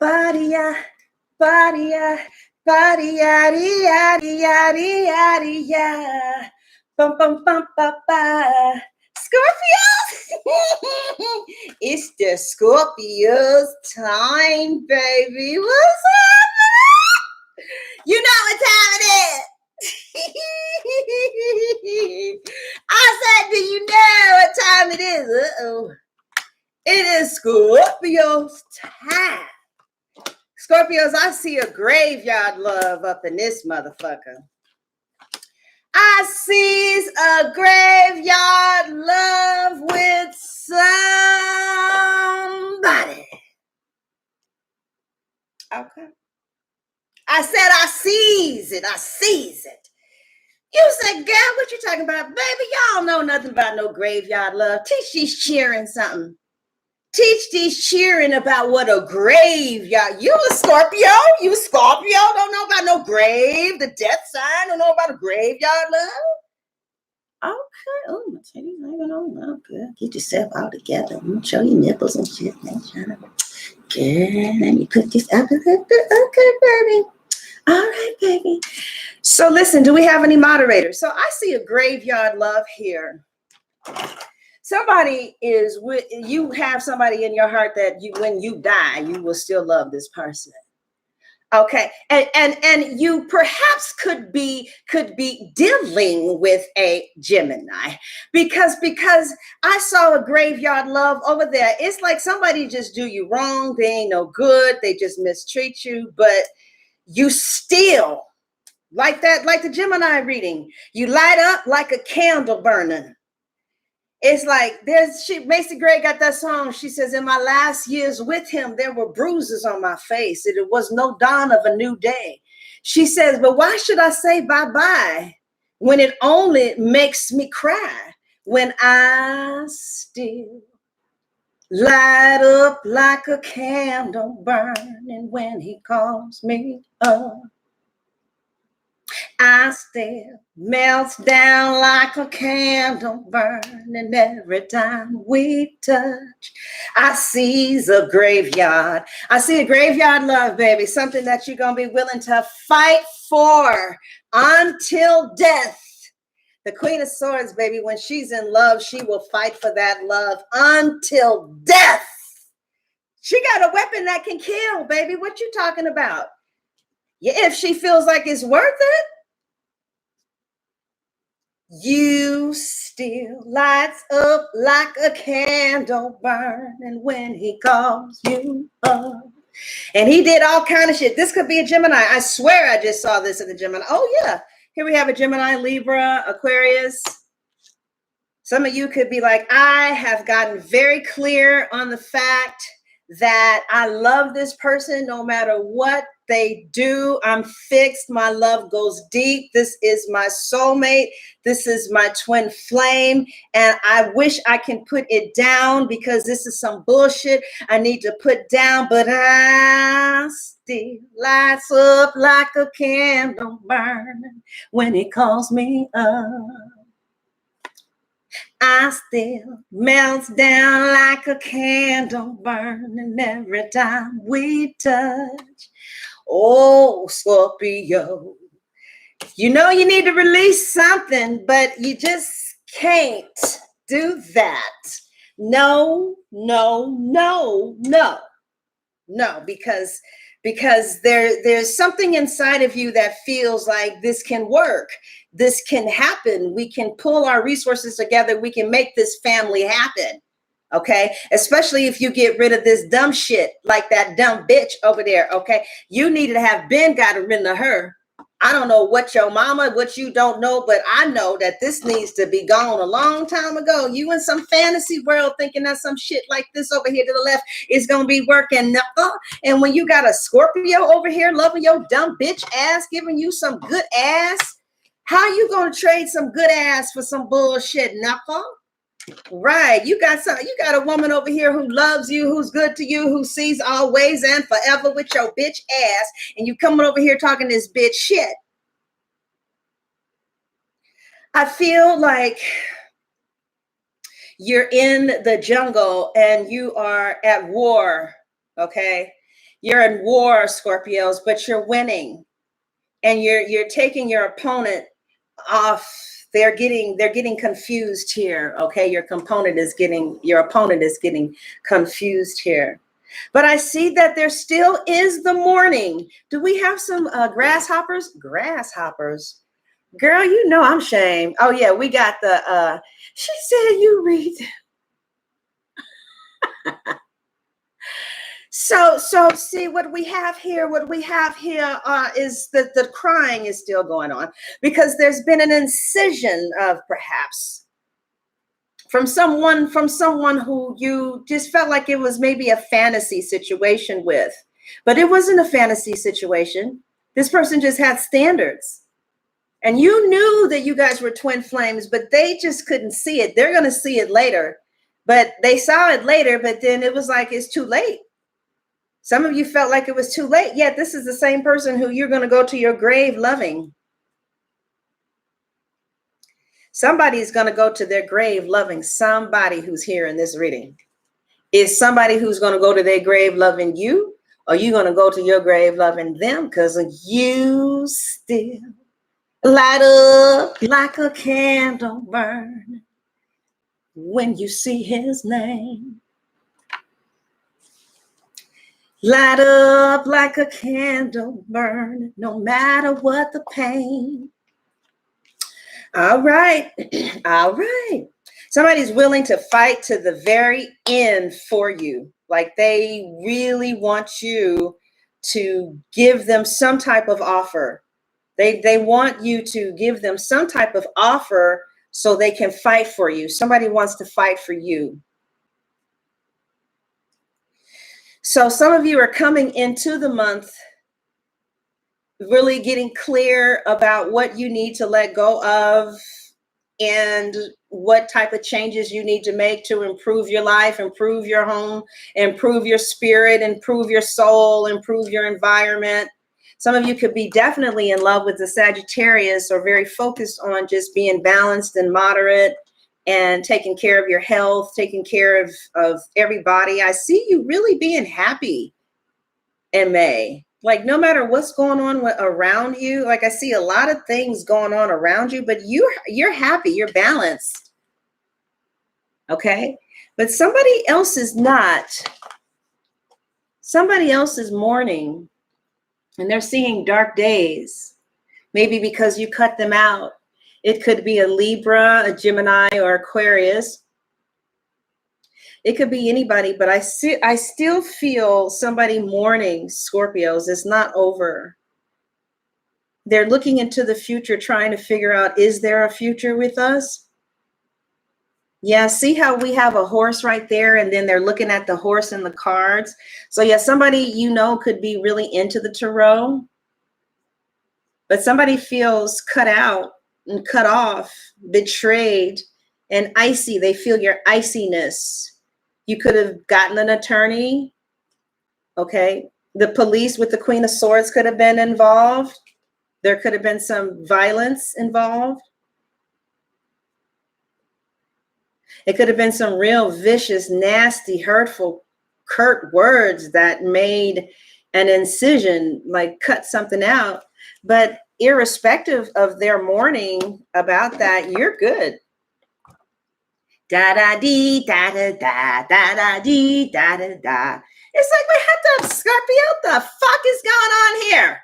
Ba-dia, ba-dia, ba-dia, dia, dia, dia, dia. Bum, bum, bum, ba, ba. Scorpios! It's the Scorpios time, baby. What's up? You know what time it is. I said, do you know what time it is? Uh-oh. It is Scorpio's time. Scorpios, I see a graveyard love up in this motherfucker. I see a graveyard love with somebody. Okay. I said I sees it. I sees it. You said, girl, what you talking about? Baby, y'all know nothing about no graveyard love. Teach these cheering something. Teach these cheering about what a graveyard. You a Scorpio? You a Scorpio? Don't know about no grave, the death sign. Don't know about a graveyard love. Okay. Oh, my titties hanging on. Oh, girl, get yourself all together. Show your nipples and shit. Girl, let me put this up. Okay, baby. All right, baby. So listen, do we have any moderators? So I see a graveyard love here. Somebody is with you, have somebody in your heart that you, when you die, you will still love this person. Okay, and you perhaps could be dealing with a Gemini because I saw a graveyard love over there. It's like somebody just do you wrong. They ain't no good. They just mistreat you, but you still like that, like the Gemini reading. You light up like a candle burning. It's like Macy Gray got that song. She says, in my last years with him, there were bruises on my face. It was no dawn of a new day. She says, but why should I say bye-bye when it only makes me cry when I still light up like a candle burning when he calls me up. I still melts down like a candle burning every time we touch. I sees a graveyard. I see a graveyard love, baby. Something that you're going to be willing to fight for until death. The Queen of Swords, baby, when she's in love, she will fight for that love until death. She got a weapon that can kill, baby. What you talking about? Yeah, if she feels like it's worth it. You still lights up like a candle burning when he calls you up. And he did all kind of shit. This could be a Gemini. I swear I just saw this in the Gemini. Oh, yeah. Here we have a Gemini, Libra, Aquarius. Some of you could be like, I have gotten very clear on the fact that I love this person no matter what they do. I'm fixed. My love goes deep. This is my soulmate. This is my twin flame. And I wish I can put it down because this is some bullshit I need to put down. But I still lights up like a candle burning when he calls me up. I still melts down like a candle burning every time we touch. Oh, Scorpio, you know you need to release something, but you just can't do that. No, because there's something inside of you that feels like this can work. This can happen. We can pull our resources together. We can make this family happen. Okay. Especially if you get rid of this dumb shit like that dumb bitch over there. Okay. You needed to have been gotten rid of her. I don't know what your mama, what you don't know, but I know that this needs to be gone a long time ago. You in some fantasy world thinking that some shit like this over here to the left is going to be working. And when you got a Scorpio over here loving your dumb bitch ass, giving you some good ass, how you going to trade some good ass for some bullshit, knuckle? Right. You got a woman over here who loves you, who's good to you, who sees always and forever with your bitch ass. And you coming over here talking this bitch shit. I feel like you're in the jungle and you are at war. Okay. You're in war, Scorpios, but you're winning. And you're taking your opponent off. They're getting confused here. Okay, your opponent is getting confused here. But I see that there still is the morning. Do we have some grasshoppers? Grasshoppers. Girl, you know I'm shamed. Oh yeah, we got the she said you read. So see what we have here. Is that the crying is still going on because there's been an incision of perhaps from someone who you just felt like it was maybe a fantasy situation with, but it wasn't a fantasy situation. This person just had standards. And you knew that you guys were twin flames, but they just couldn't see it. They're going to see it later, but they saw it later, but then it was like, it's too late. Some of you felt like it was too late. Yet this is the same person who you're going to go to your grave loving. Somebody is going to go to their grave loving somebody who's here in this reading. Is somebody who's going to go to their grave loving you, or are you going to go to your grave loving them? Because you still light up like a candle burn when you see his name. Light up like a candle burn, no matter what the pain. All right. All right. Somebody's willing to fight to the very end for you. Like they really want you to give them some type of offer. They want you to give them some type of offer so they can fight for you. Somebody wants to fight for you. So some of you are coming into the month really getting clear about what you need to let go of and what type of changes you need to make to improve your life, improve your home, improve your spirit, improve your soul, improve your environment. Some of you could be definitely in love with the Sagittarius or very focused on just being balanced and moderate and taking care of your health, taking care of everybody. I see you really being happy in May. Like no matter what's going on around you, like I see a lot of things going on around you, but you're happy, you're balanced. Okay? But somebody else is not. Somebody else is mourning and they're seeing dark days. Maybe because you cut them out. It could be a Libra, a Gemini, or Aquarius. It could be anybody, but I still feel somebody mourning Scorpios. It's not over. They're looking into the future, trying to figure out, is there a future with us? Yeah, see how we have a horse right there, and then they're looking at the horse and the cards. So yeah, somebody you know could be really into the tarot, but somebody feels cut out and cut off, betrayed, and icy. They feel your iciness. You could have gotten an attorney. Okay. The police with the Queen of Swords could have been involved. There could have been some violence involved. It could have been some real vicious, nasty, hurtful, curt words that made an incision, like cut something out. But irrespective of their mourning about that, you're good. Da da dee da da da da da dee da da da. It's like, we have to, Scorpio, what the fuck is going on here?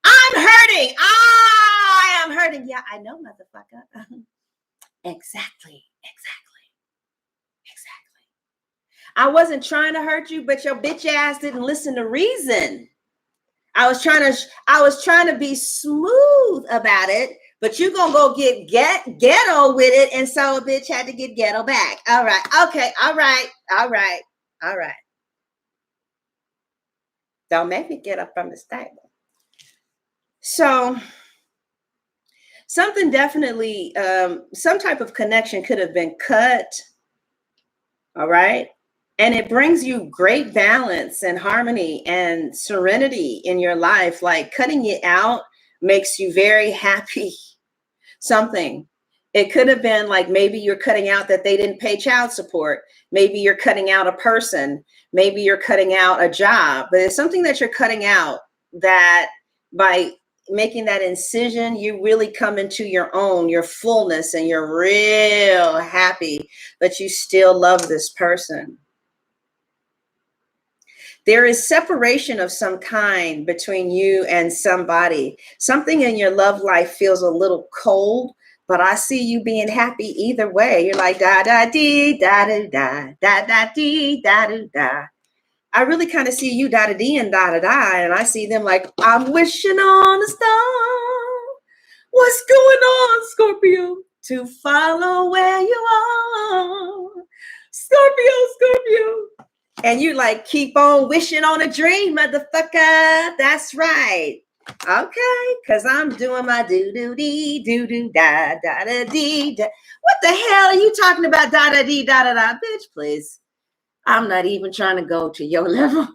I'm hurting. I am hurting. Yeah, I know, motherfucker. Exactly. I wasn't trying to hurt you, but your bitch ass didn't listen to reason. I was trying to be smooth about it, but you gonna go get ghetto with it, and so a bitch had to get ghetto back. All right, okay, all right. Don't make me get up from the stable. So something definitely, some type of connection could have been cut. All right. And it brings you great balance and harmony and serenity in your life. Like cutting it out makes you very happy. Something. It could have been like maybe you're cutting out that they didn't pay child support. Maybe you're cutting out a person. Maybe you're cutting out a job. But it's something that you're cutting out that by making that incision, you really come into your own, your fullness, and you're real happy that you still love this person. There is separation of some kind between you and somebody. Something in your love life feels a little cold, but I see you being happy either way. You're like da da dee da da da da da dee da da da. I really kind of see you da da dee and da da da, and I see them like I'm wishing on a star. What's going on, Scorpio? To follow where you are, Scorpio, Scorpio. And you like keep on wishing on a dream, motherfucker. That's right. Okay, because I'm doing my do-do-dee, do-do-da, da-da-dee, da. What the hell are you talking about, da-da-dee, da-da-da? Bitch, please. I'm not even trying to go to your level.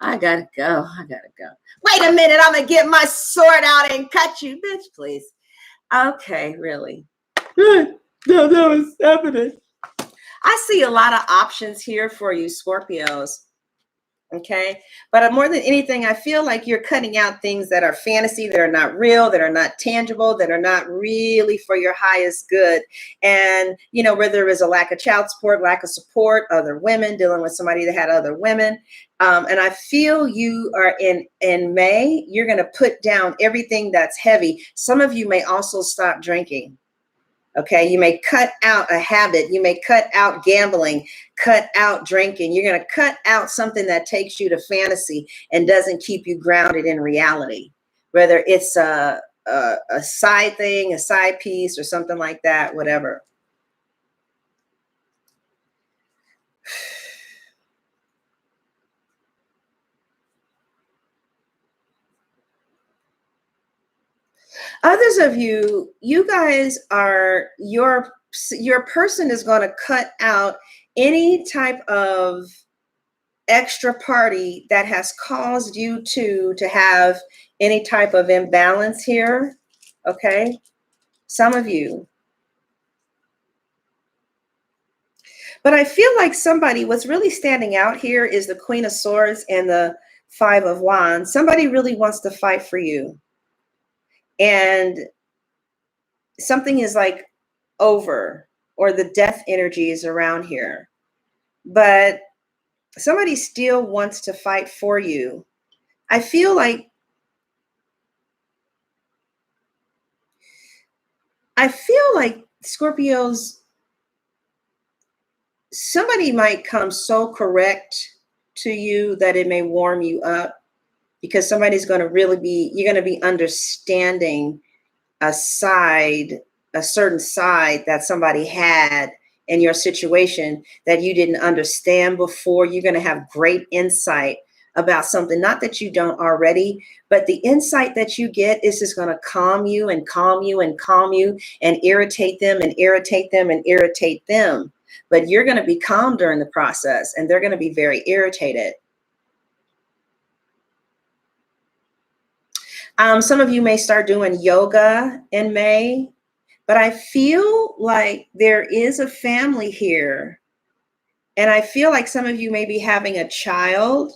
I gotta go. Wait a minute, I'm gonna get my sword out and cut you, bitch, please. Okay, really. No, that was happening. I see a lot of options here for you, Scorpios. Okay. But more than anything, I feel like you're cutting out things that are fantasy, that are not real, that are not tangible, that are not really for your highest good. And, you know, where there is a lack of child support, lack of support, other women, dealing with somebody that had other women. And I feel you are in May, you're going to put down everything that's heavy. Some of you may also stop drinking. Okay, you may cut out a habit. You may cut out gambling, cut out drinking. You're going to cut out something that takes you to fantasy and doesn't keep you grounded in reality, whether it's a side thing, a side piece, or something like that, whatever. Others of you, you guys are, your person is going to cut out any type of extra party that has caused you to have any type of imbalance here. Okay. Some of you. But I feel like somebody, what's really standing out here is the Queen of Swords and the Five of Wands. Somebody really wants to fight for you. And something is like over, or the death energy is around here. But somebody still wants to fight for you. I feel like Scorpios, somebody might come so correct to you that it may warm you up, because somebody's going to really be, you're going to be understanding a certain side that somebody had in your situation that you didn't understand before. You're going to have great insight about something, not that you don't already, but the insight that you get is just going to calm you and calm you and calm you and irritate them and irritate them and irritate them. But you're going to be calm during the process, and they're going to be very irritated. Some of you may start doing yoga in May, but I feel like there is a family here. And I feel like some of you may be having a child.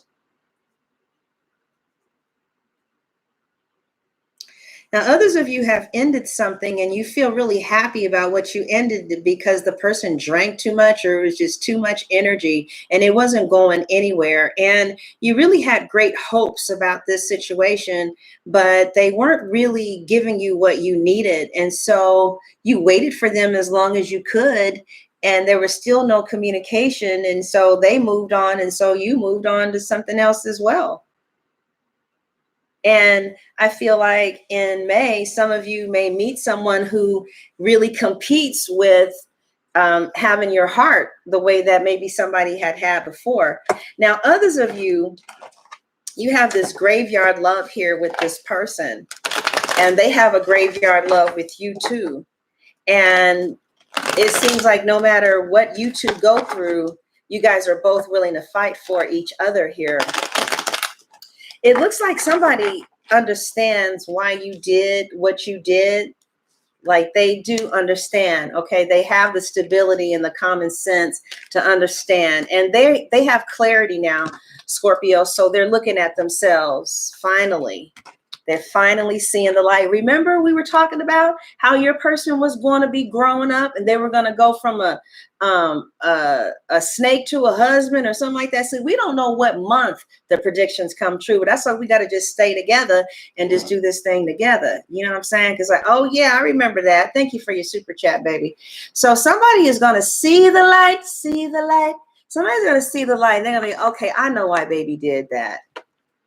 Now, others of you have ended something and you feel really happy about what you ended because the person drank too much, or it was just too much energy and it wasn't going anywhere. And you really had great hopes about this situation, but they weren't really giving you what you needed. And so you waited for them as long as you could, and there was still no communication. And so they moved on. And so you moved on to something else as well. And I feel like in May, some of you may meet someone who really competes with having your heart the way that maybe somebody had before. Now, others of you, you have this graveyard love here with this person, and they have a graveyard love with you too. And it seems like no matter what you two go through, you guys are both willing to fight for each other here. It looks like somebody understands why you did what you did, Like they do understand, okay? They have the stability and the common sense to understand. And they have clarity now, Scorpio. So they're looking at themselves, finally. They're finally seeing the light. Remember, we were talking about how your person was going to be growing up and they were going to go from a snake to a husband or something like that. So we don't know what month the predictions come true, but that's why we got to just stay together and just do this thing together. You know what I'm saying? Because like, oh yeah, I remember that. Thank you for your super chat, baby. So somebody is going to see the light, see the light. Somebody's going to see the light. They're going to be, okay, I know why baby did that.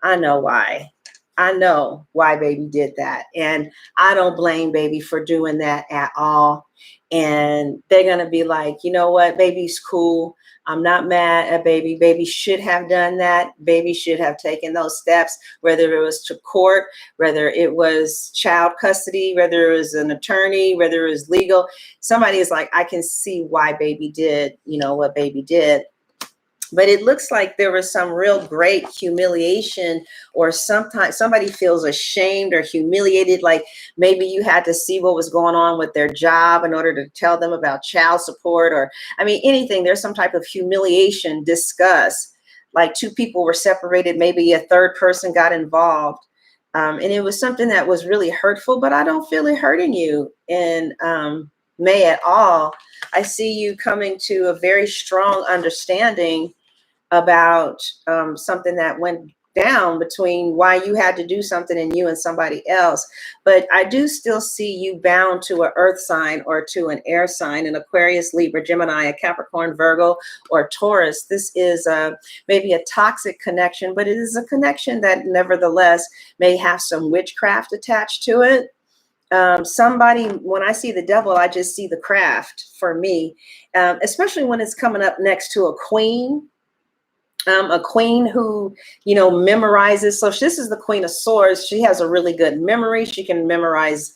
I know why. I know why baby did that. And I don't blame baby for doing that at all. And they're going to be like, you know what? Baby's cool. I'm not mad at baby. Baby should have done that. Baby should have taken those steps, whether it was to court, whether it was child custody, whether it was an attorney, whether it was legal. Somebody is like, I can see why baby did, you know, what baby did. But it looks like there was some real great humiliation, or sometimes somebody feels ashamed or humiliated. Like maybe you had to see what was going on with their job in order to tell them about child support, or I mean, anything. There's some type of humiliation, disgust, like two people were separated. Maybe a third person got involved. And it was something that was really hurtful, but I don't feel it hurting you in May at all. I see you coming to a very strong understanding about something that went down between why you had to do something and you and somebody else. But I do still see you bound to an earth sign or to an air sign, an Aquarius, Libra, Gemini, a Capricorn, Virgo, or Taurus. This is maybe a toxic connection, but it is a connection that nevertheless may have some witchcraft attached to it. Somebody, when I see the devil, I just see the craft for me, especially when it's coming up next to a queen. A queen who, you know, memorizes. So this is the Queen of Swords. She has a really good memory. She can memorize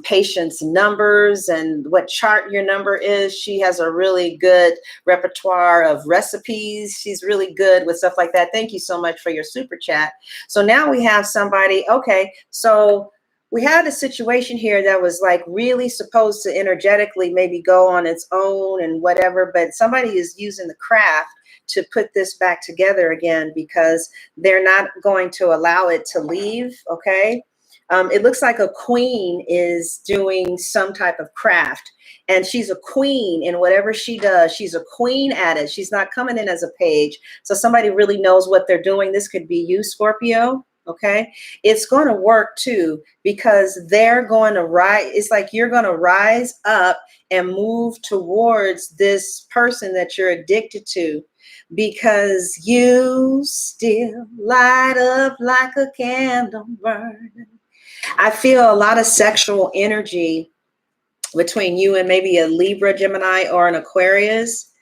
patients' numbers and what chart your number is. She has a really good repertoire of recipes. She's really good with stuff like that. Thank you so much for your super chat. So now we have somebody, okay, so we had a situation here that was like really supposed to energetically maybe go on its own and whatever, but somebody is using the craft to put this back together again because they're not going to allow it to leave, okay? It looks like a queen is doing some type of craft, and she's a queen in whatever she does. She's a queen at it. She's not coming in as a page. So somebody really knows what they're doing. This could be you, Scorpio. Okay, it's going to work too, because they're going to rise. It's like you're going to rise up and move towards this person that you're addicted to, because you still light up like a candle burning. I feel a lot of sexual energy between you and maybe a Libra, Gemini, or an Aquarius,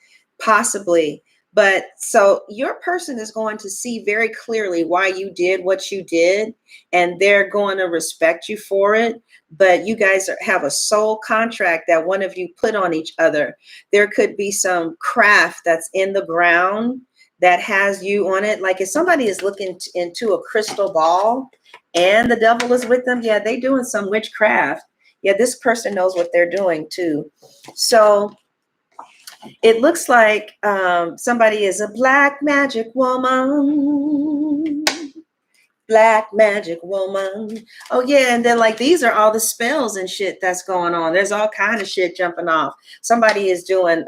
possibly. But so your person is going to see very clearly why you did what you did, and they're going to respect you for it. But you guys have a soul contract that one of you put on each other. There could be some craft that's in the ground that has you on it. Like if somebody is looking into a crystal ball and the devil is with them, yeah, they doing some witchcraft. Yeah, this person knows what they're doing too. So it looks like somebody is a black magic woman. Black magic woman. Oh yeah, and then like these are all the spells and shit that's going on. There's all kind of shit jumping off. Somebody is doing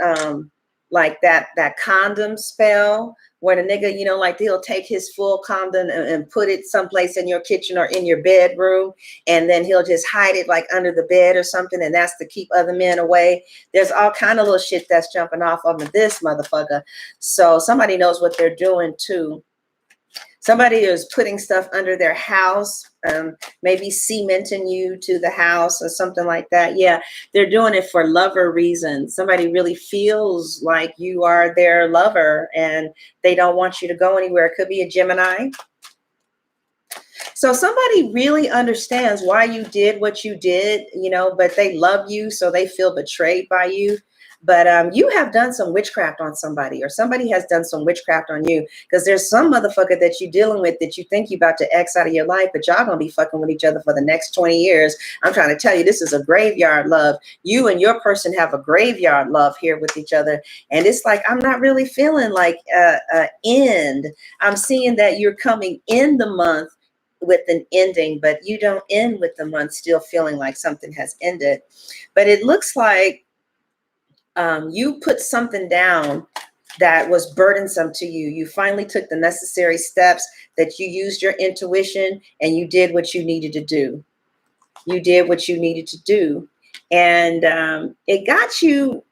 like that condom spell where the nigga, you know, like he'll take his full condom and put it someplace in your kitchen or in your bedroom, and then he'll just hide it like under the bed or something, and that's to keep other men away. There's all kind of little shit that's jumping off of this motherfucker. So somebody knows what they're doing too. Somebody is putting stuff under their house, maybe cementing you to the house or something like that. Yeah, they're doing it for lover reasons. Somebody really feels like you are their lover and they don't want you to go anywhere. It could be a Gemini. So somebody really understands why you did what you did, you know, but they love you, so they feel betrayed by you. But you have done some witchcraft on somebody, or somebody has done some witchcraft on you, because there's some motherfucker that you're dealing with that you think you about to X out of your life, but y'all gonna be fucking with each other for the next 20 years. I'm trying to tell you, this is a graveyard love. You and your person have a graveyard love here with each other. And it's like, I'm not really feeling like end. I'm seeing that you're coming in the month with an ending, but you don't end with the month still feeling like something has ended. But it looks like you put something down that was burdensome to you. You finally took the necessary steps, that you used your intuition, and you did what you needed to do. You did what you needed to do. And it got you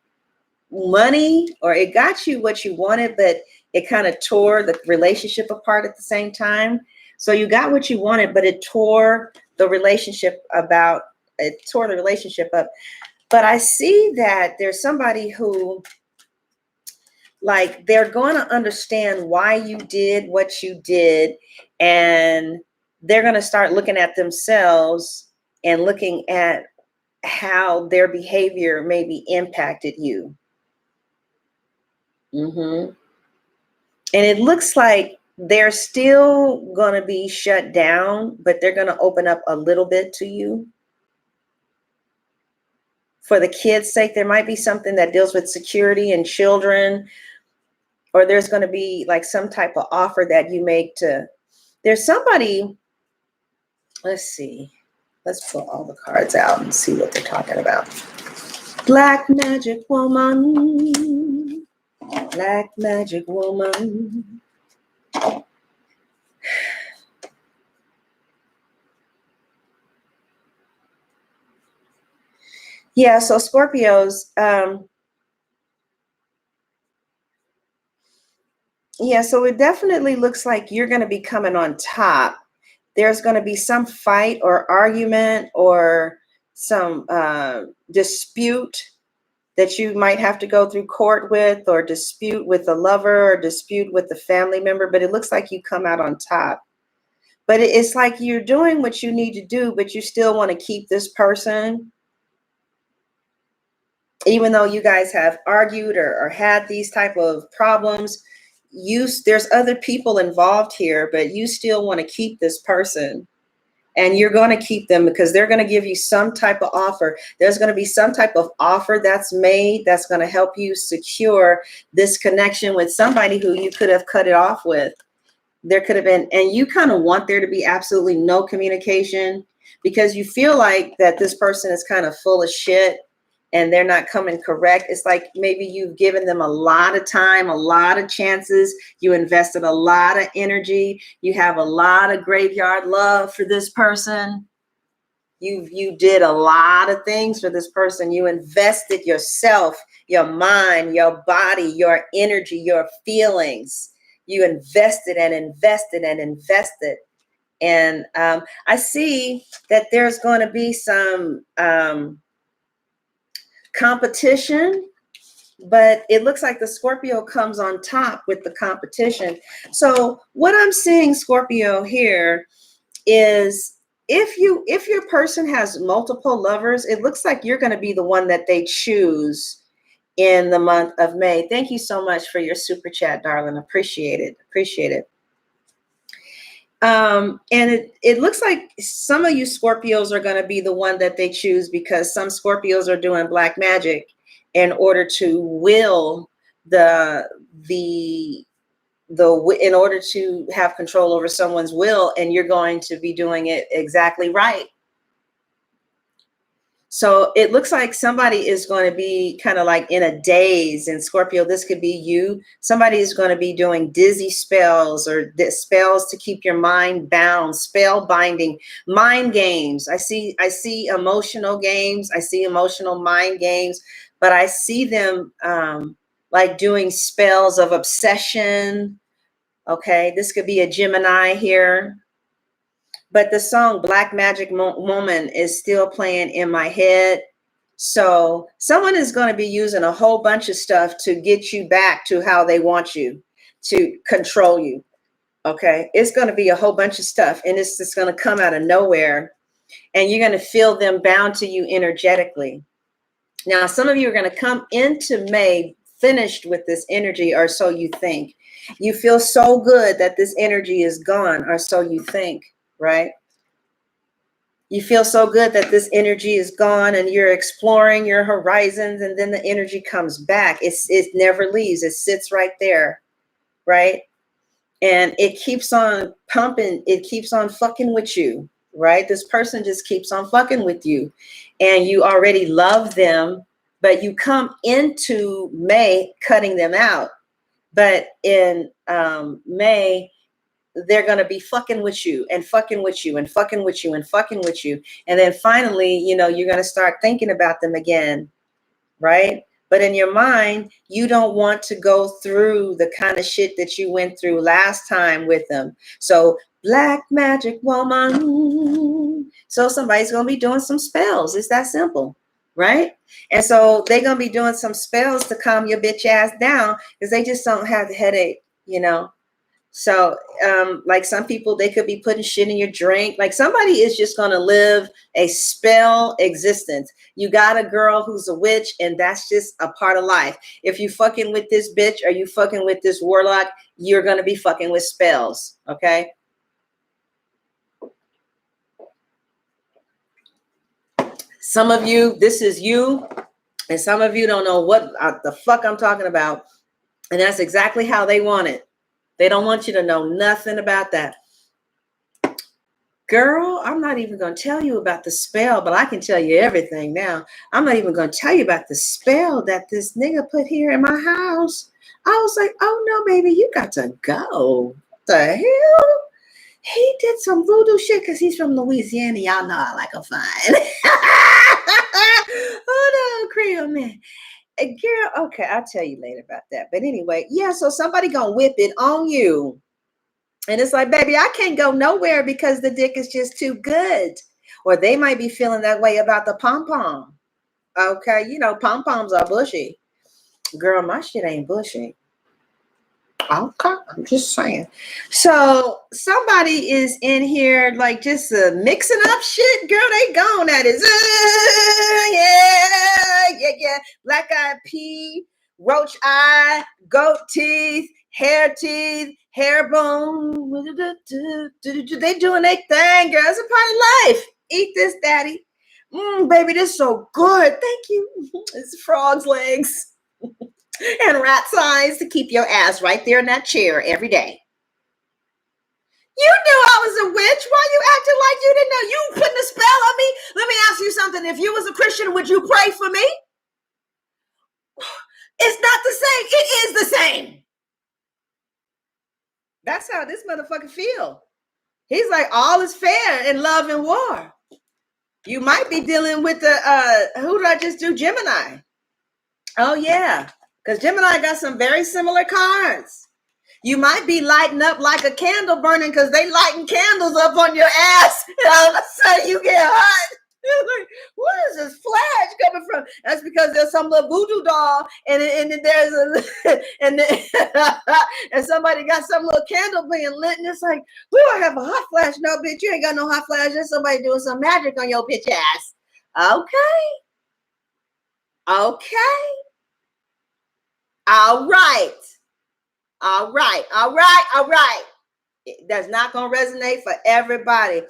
money, or it got you what you wanted, but it kind of tore the relationship apart at the same time. So you got what you wanted, but it tore the relationship up. But I see that there's somebody who, like, they're going to understand why you did what you did, and they're going to start looking at themselves and looking at how their behavior maybe impacted you. And it looks like they're still going to be shut down, but they're going to open up a little bit to you. For the kids' sake, there might be something that deals with security and children, or there's going to be like some type of offer that you make to, there's somebody, let's see, let's pull all the cards out and see what they're talking about. Black magic woman, black magic woman. Yeah, so Scorpios, yeah, so it definitely looks like you're going to be coming on top. There's going to be some fight or argument or some dispute that you might have to go through court with, or dispute with a lover, or dispute with a family member, but it looks like you come out on top. But it's like you're doing what you need to do, but you still want to keep this person. Even though you guys have argued or had these type of problems, there's other people involved here, but you still want to keep this person, and you're going to keep them because they're going to give you some type of offer. There's going to be some type of offer that's made that's going to help you secure this connection with somebody who you could have cut it off with. There could have been, and you kind of want there to be absolutely no communication, because you feel like that this person is kind of full of shit and they're not coming correct. It's like maybe you've given them a lot of time, a lot of chances. You invested a lot of energy. You have a lot of graveyard love for this person. You did a lot of things for this person. You invested yourself, your mind, your body, your energy, your feelings. You invested and invested and invested. And I see that there's going to be some competition, but it looks like the Scorpio comes on top with the competition. So what I'm seeing, Scorpio, here is if your person has multiple lovers, it looks like you're going to be the one that they choose in the month of May. Thank you so much for your super chat, darling. Appreciate it. And it looks like some of you Scorpios are going to be the one that they choose, because some Scorpios are doing black magic in order to will in order to have control over someone's will, and you're going to be doing it exactly right. So it looks like somebody is going to be kind of like in a daze. In Scorpio, this could be you. Somebody is going to be doing dizzy spells, or spells to keep your mind bound, spell binding, mind games. I see emotional games. I see emotional mind games, but I see them like doing spells of obsession. Okay, this could be a Gemini here. But the song Black Magic Woman is still playing in my head. So someone is going to be using a whole bunch of stuff to get you back to how they want you, to control you. Okay. It's going to be a whole bunch of stuff, and it's just going to come out of nowhere, and you're going to feel them bound to you energetically. Now, some of you are going to come into May finished with this energy, or so you think. You feel so good that this energy is gone, or so you think, right? You feel so good that this energy is gone and you're exploring your horizons, and then the energy comes back. It never leaves. It sits right there, right? And it keeps on pumping. It keeps on fucking with you, right? This person just keeps on fucking with you, and you already love them, but you come into May cutting them out. But in May, they're going to be fucking with you and fucking with you and fucking with you and fucking with you. And then finally, you know, you're going to start thinking about them again, right? But in your mind, you don't want to go through the kind of shit that you went through last time with them. So black magic woman. So somebody's going to be doing some spells. It's that simple, right? And so they're going to be doing some spells to calm your bitch ass down because they just don't have the headache, you know? So, like some people, they could be putting shit in your drink. Like somebody is just going to live a spell existence. You got a girl who's a witch, and that's just a part of life. If you fucking with this bitch or you fucking with this warlock, you're going to be fucking with spells. Okay. Some of you, this is you, and some of you don't know what the fuck I'm talking about. And that's exactly how they want it. They don't want you to know nothing about that. Girl, I'm not even going to tell you about the spell, but I can tell you everything now. I'm not even going to tell you about the spell that this nigga put here in my house. I was like, oh no, baby, you got to go. What the hell? He did some voodoo shit because he's from Louisiana. Y'all know I like a fine. Oh no, Creole man. Girl, okay, I'll tell you later about that. But anyway, yeah, so somebody gonna whip it on you. And it's like, baby, I can't go nowhere because the dick is just too good. Or they might be feeling that way about the pom-pom. Okay, you know, pom-poms are bushy. Girl, my shit ain't bushy. Okay, I'm just saying. So somebody is in here like just mixing up shit. Girl, they gone at it. Yeah. Black-eyed pea, roach eye, goat teeth, hair bone. They doing their thing, girl. It's a part of life. Eat this, daddy. Baby, this is so good. Thank you. It's frog's legs. And rat's eyes to keep your ass right there in that chair every day. You knew I was a witch. Why you acting like you didn't know? You putting a spell on me? Let me ask you something. If you was a Christian, would you pray for me? It's not the same. It is the same. That's how this motherfucker feel. He's like, all is fair in love and war. You might be dealing with the, who did I just do? Gemini. Oh, yeah. Because Gemini got some very similar cards. You might be lighting up like a candle burning because they lighting candles up on your ass. And all of a sudden you get hot. Like, what is this flash coming from? That's because there's some little voodoo doll, and there's a and somebody got some little candle being lit, and it's like, we don't have a hot flash. No, bitch, you ain't got no hot flash. There's somebody doing some magic on your bitch ass. Okay. All right. That's not going to resonate for everybody.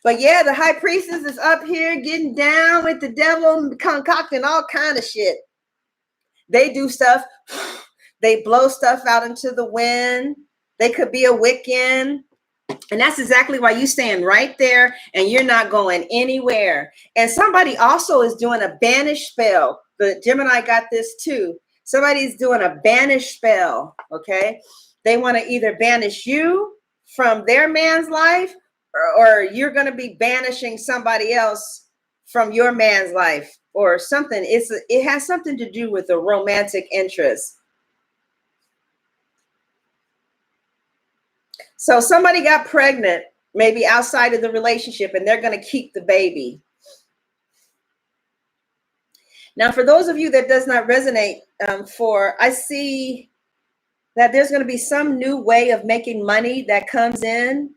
But yeah, the high priestess is up here getting down with the devil, concocting all kind of shit. They do stuff. They blow stuff out into the wind. They could be a Wiccan. And that's exactly why you stand right there and you're not going anywhere. And somebody also is doing a banish spell. The Gemini got this too. Somebody's doing a banish spell, okay? They want to either banish you from their man's life, or you're going to be banishing somebody else from your man's life or something. It has something to do with a romantic interest. So somebody got pregnant, maybe outside of the relationship, and they're going to keep the baby. Now, for those of you that does not resonate, I see that there's going to be some new way of making money that comes in,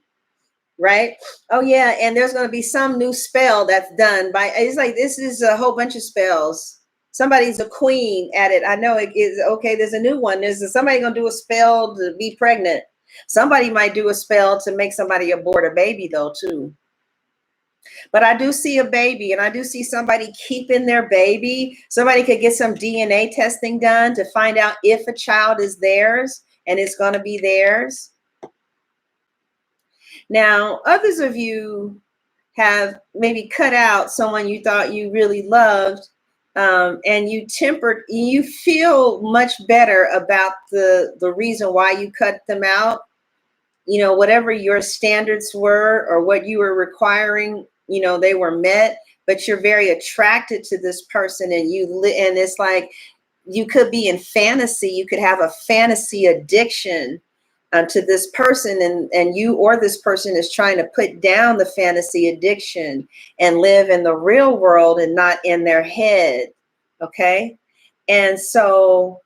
right? Oh yeah, and there's going to be some new spell that's done by. It's like this is a whole bunch of spells. Somebody's a queen at it. I know it is. Okay, there's a new one. There's somebody going to do a spell to be pregnant. Somebody might do a spell to make somebody abort a baby, though, too. But I do see a baby, and I do see somebody keeping their baby. Somebody could get some DNA testing done to find out if a child is theirs and it's going to be theirs. Now, others of you have maybe cut out someone you thought you really loved, and you feel much better about the reason why you cut them out. You know, whatever your standards were or what you were requiring, you know, they were met, but you're very attracted to this person, and and it's like you could be in fantasy. You could have a fantasy addiction to this person, and you or this person is trying to put down the fantasy addiction and live in the real world and not in their head. Okay. And so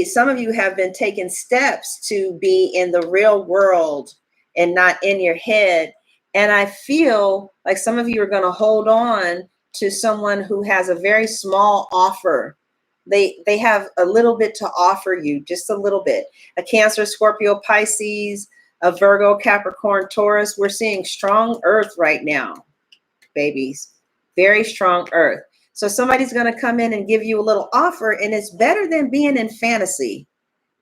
some of you have been taking steps to be in the real world and not in your head. And I feel like some of you are going to hold on to someone who has a very small offer. They have a little bit to offer you, just a little bit. A Cancer, Scorpio, Pisces, a Virgo, Capricorn, Taurus. We're seeing strong earth right now, babies. Very strong earth. So somebody's going to come in and give you a little offer, and it's better than being in fantasy.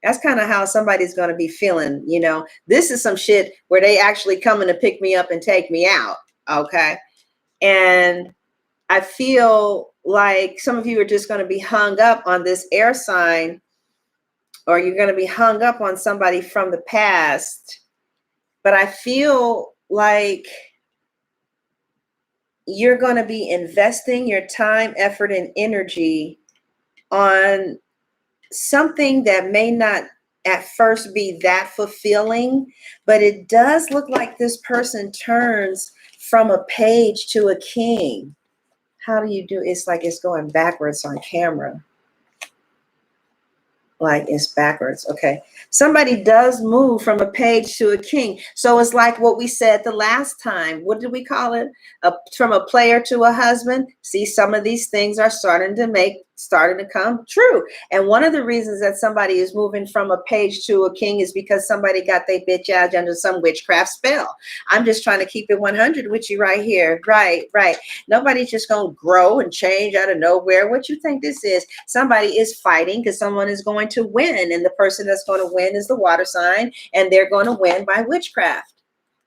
That's kind of how somebody's going to be feeling. You know, this is some shit where they actually coming to pick me up and take me out. Okay. And I feel like some of you are just going to be hung up on this air sign, or you're going to be hung up on somebody from the past. But I feel like you're going to be investing your time, effort, and energy on something that may not at first be that fulfilling, but it does look like this person turns from a page to a king. How do you do? It's like it's going backwards on camera. Like it's backwards. Okay. Somebody does move from a page to a king. So it's like what we said the last time. What did we call it? From a player to a husband. See, some of these things are starting to come true. And one of the reasons that somebody is moving from a page to a king is because somebody got their bitch out under some witchcraft spell. I'm just trying to keep it 100 with you right here. Right. Nobody's just going to grow and change out of nowhere. What you think this is? Somebody is fighting because someone is going to win, and the person that's going to win is the water sign, and they're going to win by witchcraft.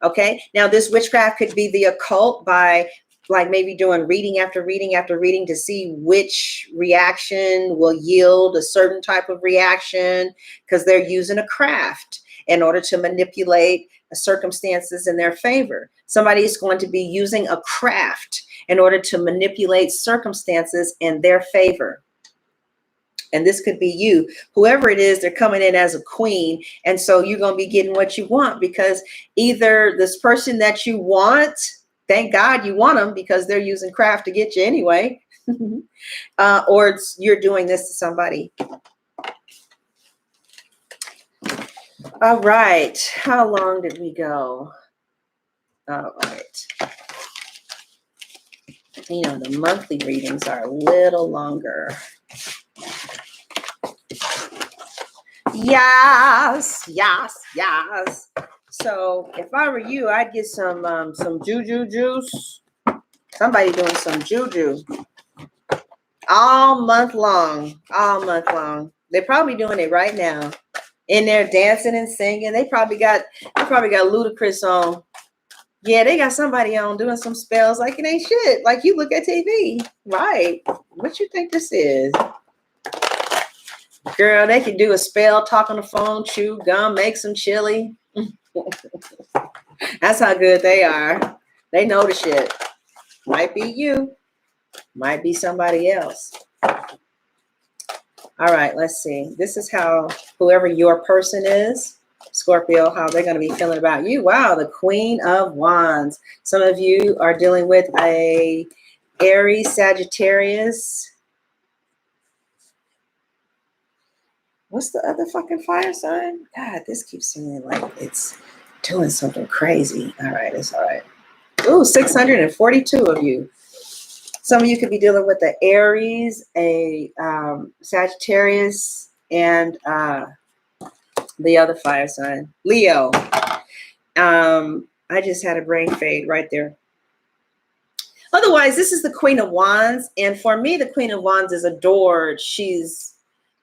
Okay. Now this witchcraft could be the occult, by like maybe doing reading after reading after reading to see which reaction will yield a certain type of reaction, because they're using a craft in order to manipulate circumstances in their favor. Somebody is going to be using a craft in order to manipulate circumstances in their favor. And this could be you. Whoever it is, they're coming in as a queen. And so you're going to be getting what you want, because either this person that you want, thank God you want them, because they're using craft to get you anyway, or you're doing this to somebody. All right. How long did we go? All right. You know, the monthly readings are a little longer. Yes. So if I were you, I'd get some juju juice. Somebody doing some juju all month long. They're probably doing it right now. In there dancing and singing. They probably got Ludacris on. Yeah, they got somebody on doing some spells like it ain't shit. Like you look at TV. Right. What you think this is? Girl, they could do a spell, talk on the phone, chew gum, make some chili. That's how good they are. They know the shit. Might be you. Might be somebody else. All right, let's see. This is how whoever your person is, Scorpio, how they're going to be feeling about you. Wow, the Queen of Wands. Some of you are dealing with a Aries, Sagittarius. What's the other fucking fire sign? God, this keeps seeming like it's doing something crazy. All right, it's all right. Ooh, 642 of you. Some of you could be dealing with the Aries, a Sagittarius, and the other fire sign, Leo. I just had a brain fade right there. Otherwise, this is the Queen of Wands. And for me, the Queen of Wands is adored. She's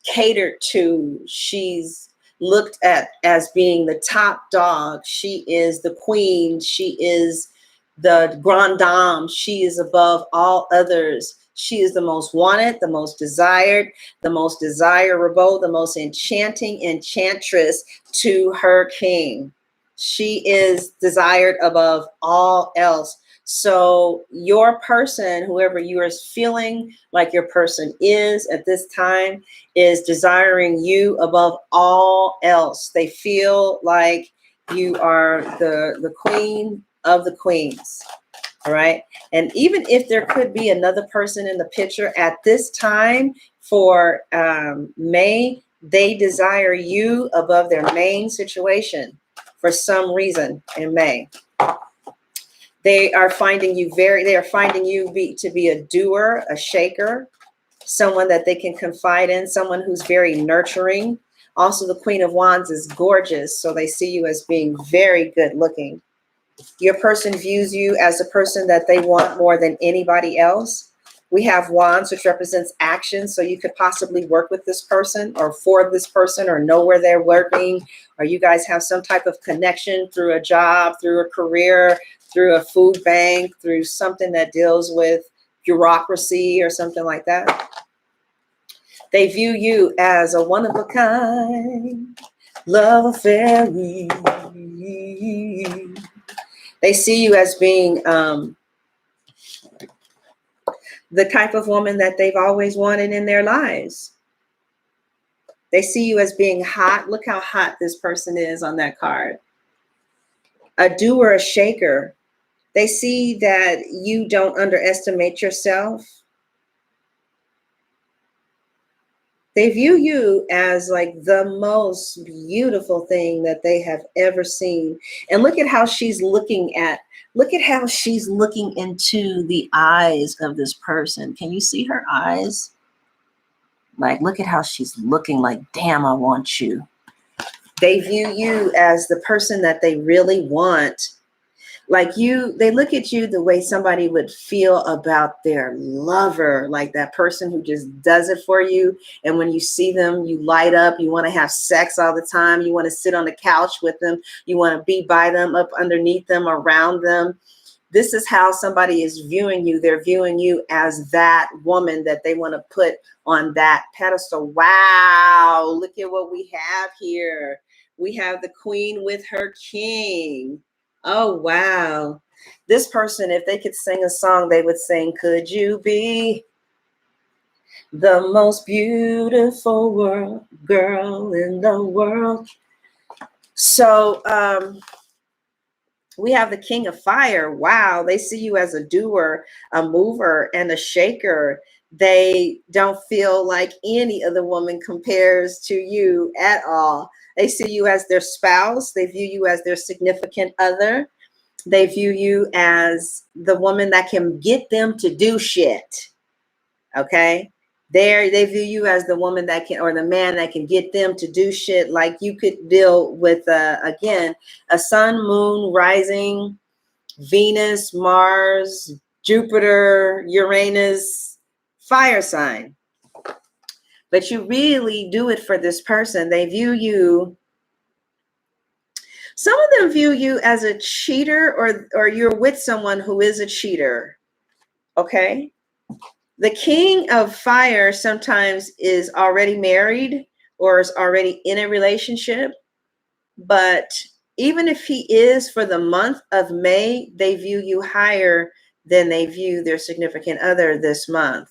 catered to. She's looked at as being the top dog. She is the queen. She is the grande dame. She is above all others. She is the most wanted, the most desired, the most desirable, the most enchanting enchantress to her king. She is desired above all else. So your person, whoever you are feeling like your person is at this time, is desiring you above all else. They feel like you are the queen of the queens. All right. And even if there could be another person in the picture at this time for May, they desire you above their main situation for some reason in May. They are finding you to be a doer, a shaker, someone that they can confide in, someone who's very nurturing. Also, the Queen of Wands is gorgeous, so they see you as being very good looking. Your person views you as a person that they want more than anybody else. We have Wands, which represents action, so you could possibly work with this person or for this person or know where they're working, or you guys have some type of connection through a job, through a career, through a food bank, through something that deals with bureaucracy or something like that. They view you as a one of a kind love fairy. They see you as being the type of woman that they've always wanted in their lives. They see you as being hot. Look how hot this person is on that card. A doer, a shaker. They see that you don't underestimate yourself. They view you as like the most beautiful thing that they have ever seen. And look at how she's looking into the eyes of this person. Can you see her eyes? Like, look at how she's looking like, damn, I want you. They view you as the person that they really want. Like they look at you the way somebody would feel about their lover, like that person who just does it for you. And when you see them, you light up. You want to have sex all the time. You want to sit on the couch with them. You want to be by them, up underneath them, around them. This is how somebody is viewing you. They're viewing you as that woman that they want to put on that pedestal. Wow, look at what we have here. We have the queen with her king. Oh, wow. This person, if they could sing a song, they would sing, "Could you be the most beautiful girl in the world?" So we have the King of Fire. Wow. They see you as a doer, a mover, and a shaker. They don't feel like any other woman compares to you at all. They see you as their spouse. They view you as their significant other. They view you as the woman that can get them to do shit. Okay. They view you as the woman that can, or the man that can get them to do shit. Like you could deal with, again, a sun, moon, rising, Venus, Mars, Jupiter, Uranus, fire sign. But you really do it for this person. They view you. Some of them view you as a cheater, or you're with someone who is a cheater. Okay. The King of Fire sometimes is already married or is already in a relationship. But even if he is, for the month of May, they view you higher than they view their significant other this month.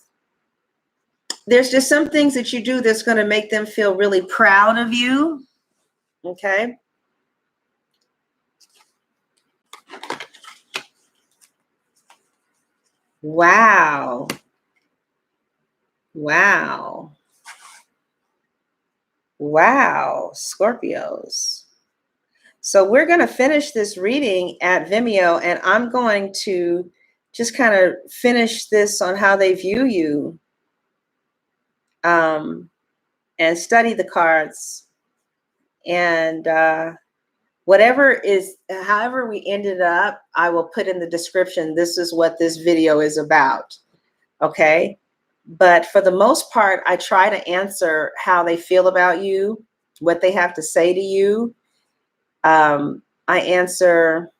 There's just some things that you do that's going to make them feel really proud of you. Okay. Wow. Wow. Wow. Scorpios. So we're going to finish this reading at Vimeo, and I'm going to just kind of finish this on how they view you, and study the cards, and however we ended up, I will put in the description. This is what this video is about. Okay. But for the most part, I try to answer how they feel about you, what they have to say to you. I answer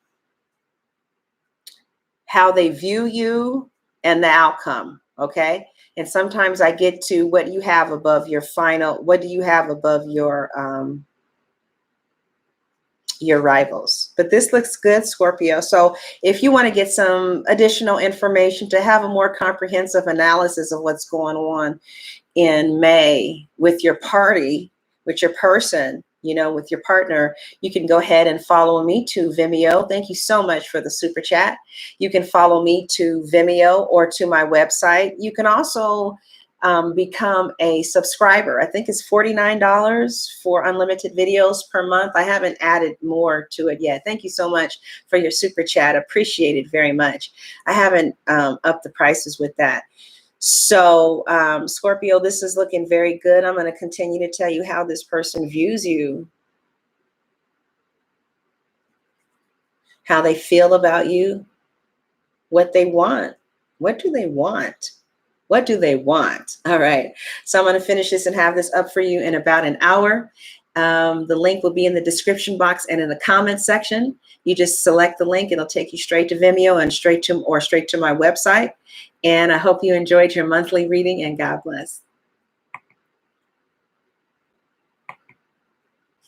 how they view you and the outcome. Okay. And sometimes I get to what do you have above your rivals. But this looks good, Scorpio. So if you want to get some additional information to have a more comprehensive analysis of what's going on in May with your party, with your person, with your partner, you can go ahead and follow me to Vimeo. Thank you so much for the super chat. You can follow me to Vimeo or to my website. You can also become a subscriber. I think it's $49 for unlimited videos per month. I haven't added more to it yet. Thank you so much for your super chat. Appreciate it very much. I haven't upped the prices with that. So Scorpio, this is looking very good. I'm going to continue to tell you how this person views you, how they feel about you, what they want. What do they want? What do they want? All right. So I'm going to finish this and have this up for you in about an hour. The link will be in the description box and in the comment section. You just select the link. It'll take you straight to Vimeo and straight to my website. And I hope you enjoyed your monthly reading, and God bless.